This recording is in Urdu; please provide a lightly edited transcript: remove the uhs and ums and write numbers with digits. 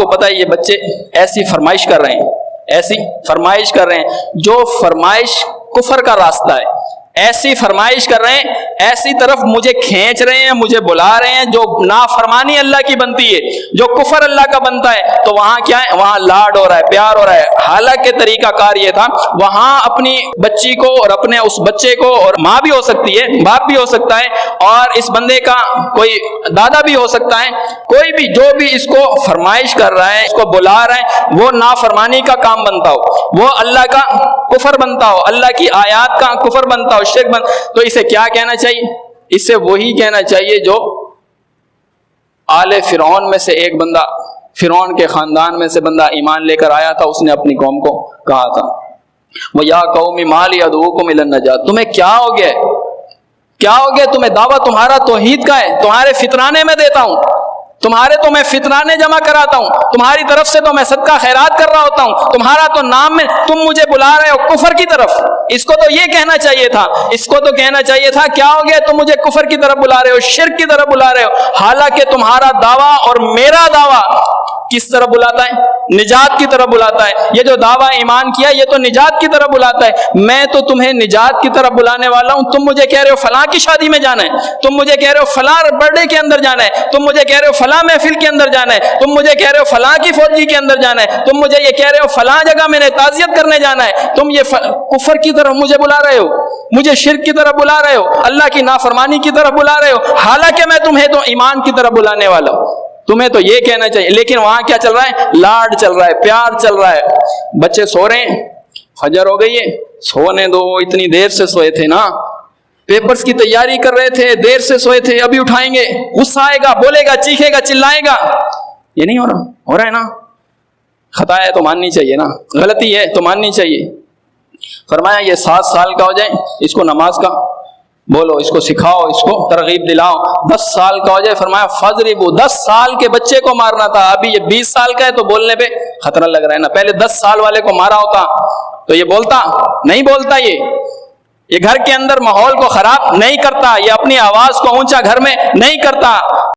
کو پتہ ہے یہ بچے ایسی فرمائش کر رہے ہیں، ایسی فرمائش کر رہے ہیں، جو فرمائش کفر کا راستہ ہے، ایسی فرمائش کر رہے ہیں، ایسی طرف مجھے کھینچ رہے ہیں، مجھے بلا رہے ہیں جو نافرمانی اللہ کی بنتی ہے، جو کفر اللہ کا بنتا ہے، تو وہاں کیا ہے؟ وہاں لاڈ ہو رہا ہے، پیار ہو رہا ہے۔ حالانکہ طریقہ کار یہ تھا، وہاں اپنی بچی کو اور اپنے اس بچے کو، اور ماں بھی ہو سکتی ہے، باپ بھی ہو سکتا ہے، اور اس بندے کا کوئی دادا بھی ہو سکتا ہے، کوئی بھی جو بھی اس کو فرمائش کر رہا ہے، اس کو بلا رہا ہے، وہ نافرمانی کا کام بنتا ہو، وہ اللہ کا کفر بنتا ہو، اللہ کی آیات کا کفر بنتا ہو، شرک بن، تو اسے کیا کہنا چاہیے؟ اسے وہی کہنا چاہیے جو آل فرعون میں سے ایک بندہ، فرعون کے خاندان میں سے بندہ ایمان لے کر آیا تھا، اس نے اپنی قوم کو کہا تھا وَيَا قَوْمِ مَا لِي أَدْعُوكُمْ إِلَى النَّجَاةِ، تمہیں کیا ہو گیا؟ کیا ہو گیا تمہیں؟ دعویٰ تمہارا توحید کا ہے، تمہارے فطرانے میں دیتا ہوں، تمہارے تو میں فطرانے جمع کراتا ہوں، تمہاری طرف سے تو میں صدقہ خیرات کر رہا ہوتا ہوں، تمہارا تو نام میں تم مجھے بلا رہے ہو کفر کی طرف۔ اس کو تو یہ کہنا چاہیے تھا، اس کو تو کہنا چاہیے تھا کیا ہو گیا تم مجھے کفر کی طرف بلا رہے ہو، شرک کی طرف بلا رہے ہو، حالانکہ تمہارا دعویٰ اور میرا دعویٰ کس طرف بلاتا ہے؟ نجات کی طرف بلاتا ہے۔ یہ جو دعویٰ ایمان کیا یہ تو نجات کی طرف بلاتا ہے، میں تو تمہیں نجات کی طرف بلانے والا ہوں۔ تم مجھے کہہ رہے ہو فلاں کی شادی میں جانا ہے، تم مجھے کہہ رہے ہو فلاں برتھ ڈے کے اندر جانا ہے، تم مجھے کہہ رہے ہو فلاں محفل کے اندر جانا ہے، تم مجھے کہہ رہے ہو فلاں کی فوجی کے اندر جانا ہے، تم مجھے یہ کہہ رہے ہو فلاں جگہ میں نے تعزیت کرنے جانا ہے، تم یہ کفر کی طرف مجھے بلا رہے ہو، مجھے شرک کی طرف بلا رہے ہو، اللہ کی نافرمانی کی طرف بلا رہے ہو، حالانکہ میں تمہیں تو ایمان کی طرف بلانے والا ہوں۔ تمہیں تو یہ کہنا چاہیے، لیکن وہاں کیا چل رہا ہے؟ لاڈ چل رہا ہے، پیار چل رہا ہے۔ بچے سو رہے ہیں، فجر ہو گئی ہے، سونے دو، اتنی دیر سے سوئے تھے نا، پیپرز کی تیاری کر رہے تھے، دیر سے سوئے تھے، ابھی اٹھائیں گے، غصہ آئے گا، بولے گا، چیخے گا، چلائے گا۔ یہ نہیں ہو رہا ہے نا؟ خطا ہے تو ماننی چاہیے نا، غلطی ہے تو ماننی چاہیے۔ فرمایا یہ 7 سال کا ہو جائے، اس کو نماز کا بولو، اس کو سکھاؤ، اس کو ترغیب دلاؤ۔ 10 سال کا ہو جائے، فرمایا فَضْرِبُوا، 10 سال کے بچے کو مارنا تھا، ابھی یہ 20 سال کا ہے تو بولنے پہ خطرہ لگ رہا ہے نا، پہلے 10 سال والے کو مارا ہوتا تو یہ بولتا نہیں، بولتا یہ گھر کے اندر ماحول کو خراب نہیں کرتا، یہ اپنی آواز کو اونچا گھر میں نہیں کرتا۔